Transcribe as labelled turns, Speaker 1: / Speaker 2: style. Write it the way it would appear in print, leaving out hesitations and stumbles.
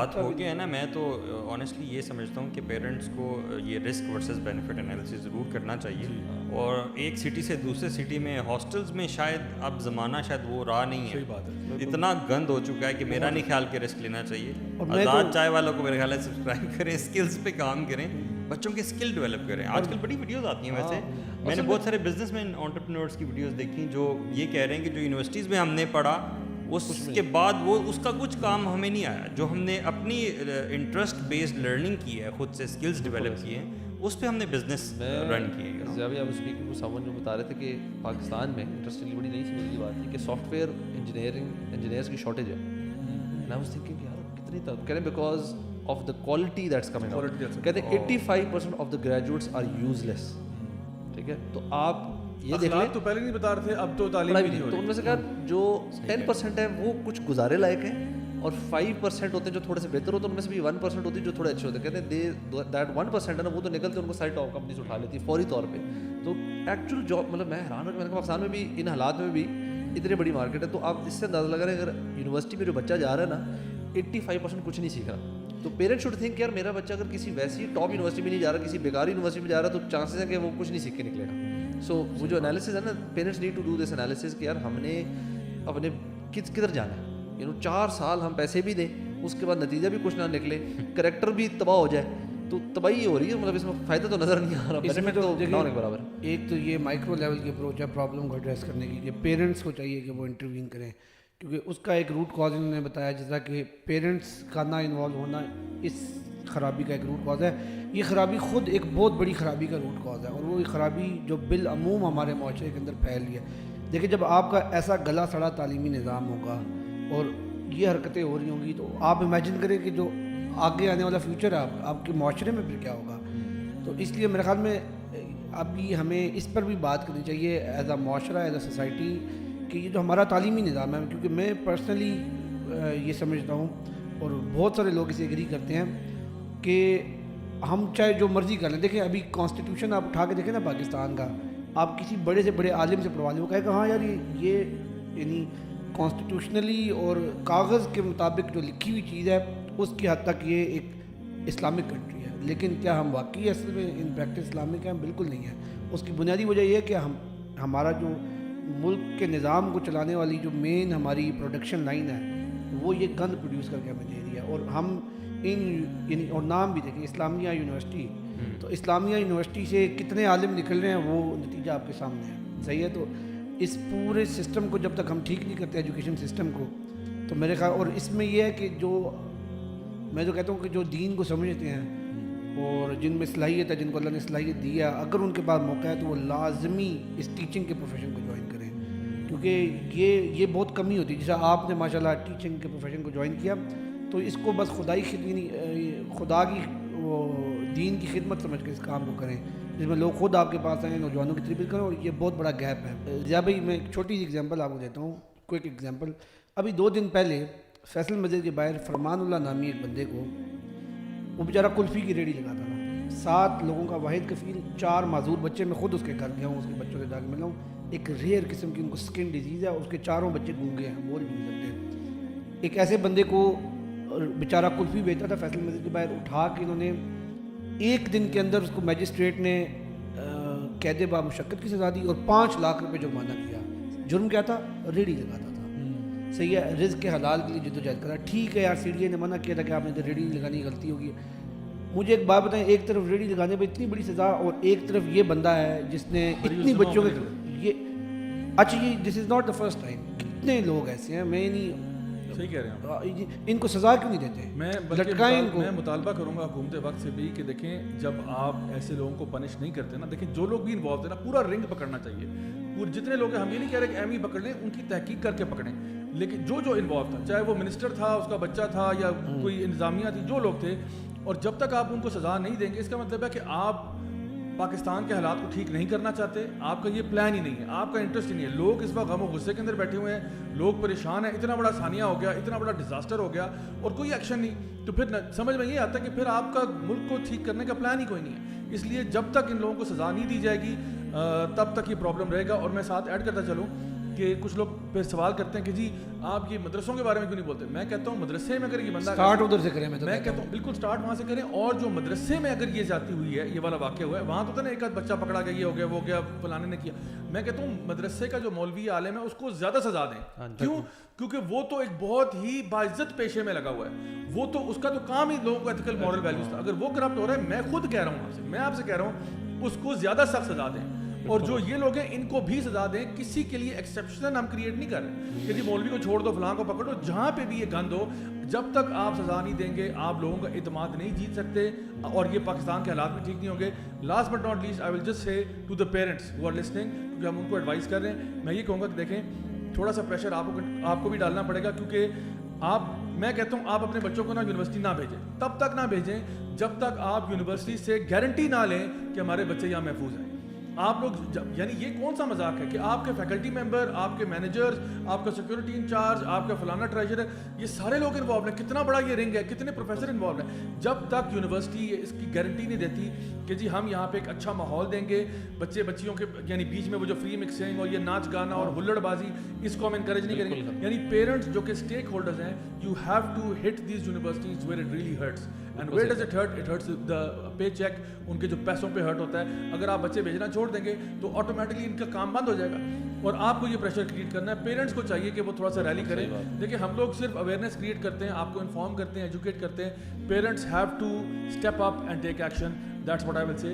Speaker 1: حالات ہو گئے ہیں نا, میں تو آنیسٹلی یہ سمجھتا ہوں کہ پیرنٹس کو یہ رسک ورسز بینیفٹ انالیسس ضرور کرنا چاہیے. اور ایک سٹی سے دوسرے سٹی میں ہاسٹلز میں شاید اب زمانہ شاید وہ رہا نہیں ہے, اتنا گند ہو چکا ہے کہ میرا نہیں خیال کہ رسک لینا چاہیے. آزاد چائے والوں کو میرے خیال ہے سبسکرائب کریں, اسکلز پہ کام کریں, بچوں کے اسکل ڈیولپ کریں. آج کل بڑی ویڈیوز آتی ہیں ویسے, میں نے بہت سارے بزنس مین انٹرپرینورس کی ویڈیوز دیکھی جو یہ کہہ رہے ہیں کہ جو یونیورسٹیز میں ہم نے پڑھا اس کے بعد وہ اس کا کچھ کام ہمیں نہیں آیا, جو ہم نے اپنی انٹرسٹ بیسڈ لرننگ کی ہے, خود سے اسکلز ڈیولپ کیے ہیں, اس پہ ہم نے بزنس رن کیے.
Speaker 2: ابھی آپ اسپیکنگ ٹو سمون جو بتا رہے تھے کہ پاکستان میں انٹرسٹنگلی بڑی نہیں سمجھ کی بات تھی کہ سافٹ ویئر انجینئرس کی شارٹیج ہے. اینڈ آئی واز تھنکنگ یار کتنی کہہ رہے ہیں because of the quality that's coming out. کہتے ہیں 85% of the graduates are useless. ٹھیک ہے, تو آپ یہ دیکھ لیں,
Speaker 3: تو پہلے نہیں بتا رہے تھے, اب تو تعلیم نہیں ہو رہی.
Speaker 2: تو ان میں سے کہا جو 10% ہے وہ کچھ گزارے لائق ہیں, اور 5% ہوتے ہیں جو تھوڑے سے بہتر ہوتے ہیں, ان میں سے بھی 1% ہوتی ہے جو تھوڑے اچھے ہوتے ہیں. کہتے ہیں دیٹ 1% ہے نا, وہ تو نکلتے ان کو ساری ٹاپ کمپنیز اٹھا لیتی ہے فوری طور پہ. تو ایکچوئل جاب مطلب میں حیران ہوں کہ پاکستان میں بھی ان حالات میں بھی اتنی بڑی مارکیٹ ہے. تو آپ اس سے اندازہ لگا رہے ہیں اگر یونیورسٹی میں جو بچہ جا رہا ہے نا 85% کچھ نہیں سیکھ رہا, تو پیرنٹ شوڈ تھنک یار میرا بچہ اگر کسی ویسی ٹاپ یونیورسٹی میں نہیں جا رہا, کسی بیکار یونیورسٹی میں جا رہا, تو چانسز ہیں کہ وہ کچھ نہیں سیکھ کے نکلے گا. سو وہ جو انالیسز ہے نا, parents need to do this analysis کہ یار ہم نے اپنے کدھر جانا ہے. 4 سال ہم پیسے بھی دیں, اس کے بعد نتیجہ بھی کچھ نہ نکلے, کریکٹر بھی تباہ ہو جائے, تو تباہی ہو رہی ہے. مطلب اس میں فائدہ تو نظر نہیں آ رہا.
Speaker 4: اس میں تو
Speaker 2: برابر
Speaker 4: ایک تو یہ مائکرو لیول کی اپروچ ہے پرابلم کو ایڈریس کرنے کی, کہ پیرنٹس کو چاہیے کہ وہ انٹروین کریں, کیونکہ اس کا ایک روٹ کاز انہوں نے بتایا جس طرح کہ پیرنٹس کا نہ انوالو ہونا اس خرابی کا ایک روٹ کاز ہے. یہ خرابی خود ایک بہت بڑی خرابی کا روٹ کاز ہے, اور وہ خرابی جو بالعموم ہمارے معاشرے کے اندر پھیل رہی ہے. دیکھیں جب آپ کا ایسا گلا سڑا تعلیمی نظام ہوگا اور یہ حرکتیں ہو رہی ہوں گی, تو آپ امیجن کریں کہ جو آگے آنے والا فیوچر ہے آپ کے معاشرے میں پھر کیا ہوگا. تو اس لیے میرے خیال میں ابھی ہمیں اس پر بھی بات کرنی چاہیے ایز اے معاشرہ, ایز اے سوسائٹی, کہ یہ جو ہمارا تعلیمی نظام ہے, کیونکہ میں پرسنلی یہ سمجھتا ہوں اور بہت سارے لوگ اسے ایگری کرتے ہیں کہ ہم چاہے جو مرضی کر لیں. دیکھیں ابھی کانسٹیٹیوشن آپ اٹھا کے دیکھیں نا پاکستان کا, آپ کسی بڑے سے بڑے عالم سے پڑھوا لیں, وہ کہے کہ ہاں یار یہ یعنی کانسٹیٹیوشنلی اور کاغذ کے مطابق جو لکھی ہوئی چیز ہے اس کی حد تک یہ ایک اسلامک کنٹری ہے. لیکن کیا ہم واقعی اصل میں ان پریکٹس اسلامک ہیں؟ بالکل نہیں ہے. اس کی بنیادی وجہ یہ ہے کہ ہمارا جو ملک کے نظام کو چلانے والی جو مین ہماری پروڈکشن لائن ہے وہ یہ گند پروڈیوس کر کے ہمیں دے رہی ہے. اور ہم یعنی اور نام بھی دیکھیں اسلامیہ یونیورسٹی, تو اسلامیہ یونیورسٹی سے کتنے عالم نکل رہے ہیں وہ نتیجہ آپ کے سامنے ہے. صحیح ہے, تو اس پورے سسٹم کو جب تک ہم ٹھیک نہیں کرتے ایجوکیشن سسٹم کو, تو میرے خیال, اور اس میں یہ ہے کہ جو میں جو کہتا ہوں کہ جو دین کو سمجھتے ہیں اور جن میں صلاحیت ہے, جن کو اللہ نے صلاحیت دی ہے, اگر ان کے پاس موقع ہے تو وہ لازمی اس ٹیچنگ کے پروفیشن کو جوائن کریں, کیونکہ یہ بہت کمی ہوتی ہے. جیسا آپ نے ماشاء اللہ ٹیچنگ کے پروفیشن کو جوائن کیا, تو اس کو بس خدا کی دین کی خدمت سمجھ کے اس کام کو کریں, جس میں لوگ خود آپ کے پاس آئیں, نوجوانوں کی تربیت کریں. اور یہ بہت بڑا گیپ ہے. ضیاء بھائی میں ایک چھوٹی سی ایگزامپل آپ کو دیتا ہوں, کوئک ایگزامپل. ابھی 2 دن پہلے فیصل مسجد کے باہر فرمان اللہ نامی ایک بندے کو, وہ بیچارہ کلفی کی ریڑھی لگاتا تھا, 7 لوگوں کا واحد کفیل, 4 معذور بچے. میں خود اس کے گھر گیا ہوں, اس کے بچوں سے جا کے ملا ہوں. ایک ریئر قسم کی ان کو سکن ڈیزیز ہے, اس کے 4 بچے گونگے ہیں, بول بھی نہیں سکتے. ایک ایسے بندے کو بیچارہ کلفی بیچتا تھا فیصل مسجد کے باہر, اٹھا کے انہوں نے 1 دن کے اندر اس کو میجسٹریٹ نے قید با مشقت کی سزا دی اور 5 لاکھ روپے جرمانہ کیا. جرم کیا تھا؟ ریڑھی لگاتا تھا. صحیح ہے, رزق کے حلال کے لیے جدوجہد کرا. ٹھیک ہے یار, سی ڈی اے نے منع کیا تھا کہ آپ نے ریڑھی لگانی غلطی ہوگی. مجھے ایک بات بتائیں, ایک طرف ریڑھی لگانے پہ اتنی بڑی سزا, اور ایک طرف یہ بندہ ہے جس نے اتنی بچوں کے یہ اچھا یہ this is not the first time. کتنے لوگ ایسے ہیں, میں نہیں
Speaker 3: صحیح کہہ رہے ہیں,
Speaker 4: ان کو سزا کیوں نہیں دیتے؟
Speaker 3: میں مطالبہ کروں گا حکومت وقت سے بھی کہ دیکھیں جب آپ ایسے لوگوں کو پنش نہیں کرتے نا, دیکھیں جو لوگ بھی انوالو ہیں نا, پورا رنگ پکڑنا چاہیے. پورے جتنے لوگ ہیں, ہم یہ نہیں کہہ رہے کہ ایم ہی پکڑ لیں, ان کی تحقیق کر کے پکڑیں, لیکن جو انوالو تھا, چاہے وہ منسٹر تھا, اس کا بچہ تھا, یا کوئی انتظامیہ تھی, جو لوگ تھے, اور جب تک آپ ان کو سزا نہیں دیں گے, اس کا مطلب ہے کہ آپ پاکستان کے حالات کو ٹھیک نہیں کرنا چاہتے. آپ کا یہ پلان ہی نہیں ہے, آپ کا انٹرسٹ ہی نہیں ہے. لوگ اس وقت غم و غصے کے اندر بیٹھے ہوئے ہیں, لوگ پریشان ہیں, اتنا بڑا ثانیہ ہو گیا, اتنا بڑا ڈیزاسٹر ہو گیا, اور کوئی ایکشن نہیں. تو پھر سمجھ میں یہ آتا ہے کہ پھر آپ کا ملک کو ٹھیک کرنے کا پلان ہی کوئی نہیں ہے. اس لیے جب تک ان لوگوں کو سزا نہیں دی جائے گی تب تک یہ پرابلم رہے گا. اور میں ساتھ ایڈ کرتا چلوں کہ کچھ لوگ پھر سوال کرتے ہیں کہ جی آپ یہ مدرسوں کے بارے میں کیوں نہیں بولتے. میں کہتا ہوں مدرسے میں اگر یہ بندہ
Speaker 4: اسٹارٹ ادھر سے کریں.
Speaker 3: میں کہتا ہوں بالکل اسٹارٹ وہاں سے کریں. اور جو مدرسے میں اگر یہ جاتی ہوئی ہے, یہ والا واقعہ ہوا ہے, وہاں تو نا ایک آدھ بچہ پکڑا گیا, یہ ہو گیا, وہ گیا, فلانے نے کیا. میں کہتا ہوں مدرسے کا جو مولوی عالم ہے اس کو زیادہ سزا دیں. کیوں؟ کیونکہ وہ تو ایک بہت ہی باعزت پیشے میں لگا ہوا ہے. وہ تو اس کا تو کام ہی لوگوں کو ایتھیکل مورل ویلیوز تھا. اگر وہ کرپٹ ہو رہا ہے, میں خود کہہ رہا ہوں میں آپ سے کہہ رہا ہوں اس کو زیادہ سخت سزا دیں. اور جو یہ لوگ ہیں ان کو بھی سزا دیں. کسی کے لیے ایکسیپشن ہم کریٹ نہیں کر رہے کہ جی مولوی کو چھوڑ دو, فلاں کو پکڑو. جہاں پہ بھی یہ گند ہو, جب تک آپ سزا نہیں دیں گے آپ لوگوں کا اعتماد نہیں جیت سکتے, اور یہ پاکستان کے حالات بھی ٹھیک نہیں ہوں گے. Last but not least I will just say to the parents who are listening, کیونکہ ہم ان کو ایڈوائز کر رہے ہیں. میں یہ کہوں گا کہ دیکھیں تھوڑا سا پریشر آپ کو بھی ڈالنا پڑے گا, کیونکہ میں کہتا ہوں آپ اپنے بچوں کو نا یونیورسٹی نہ بھیجیں, تب تک نہ بھیجیں جب تک آپ یونیورسٹی سے گارنٹی نہ لیں کہ ہمارے بچے یہاں محفوظ ہیں. آپ لوگ یعنی یہ کون سا مذاق ہے کہ آپ کے فیکلٹی ممبر, آپ کے مینیجرز, آپ کا سیکورٹی انچارج, آپ کا فلانا ٹریجرر, یہ سارے لوگ انوالو ہیں. کتنا بڑا یہ رنگ ہے, کتنے پروفیسر انوالو ہیں. جب تک یونیورسٹی اس کی گارنٹی نہیں دیتی کہ جی ہم یہاں پہ ایک اچھا ماحول دیں گے, بچیوں کے یعنی بیچ میں وہ جو فری مکسنگ اور یہ ناچ گانا اور ہلڑ بازی, اس کو ہم انکریج نہیں کریں گے. یعنی پیرنٹس جو کہ اسٹیک ہولڈرز ہیں, you have to hit these universities where it really hurts. And where does it hurt? It hurts the paycheck. ان کے جو پیسوں پہ ہرٹ ہوتا ہے. اگر آپ بچے بھیجنا چھوڑ دیں گے تو آٹومیٹکلی ان کا کام بند ہو جائے گا, اور آپ کو یہ پریشر کریٹ کرنا ہے. پیرنٹس کو چاہیے کہ وہ تھوڑا سا ریلی کریں. دیکھیں ہم لوگ صرف اویئرنیس کریٹ کرتے ہیں, آپ کو انفارم کرتے ہیں, ایجوکیٹ کرتے ہیں. Parents have to step up and take action. That's what I will سے.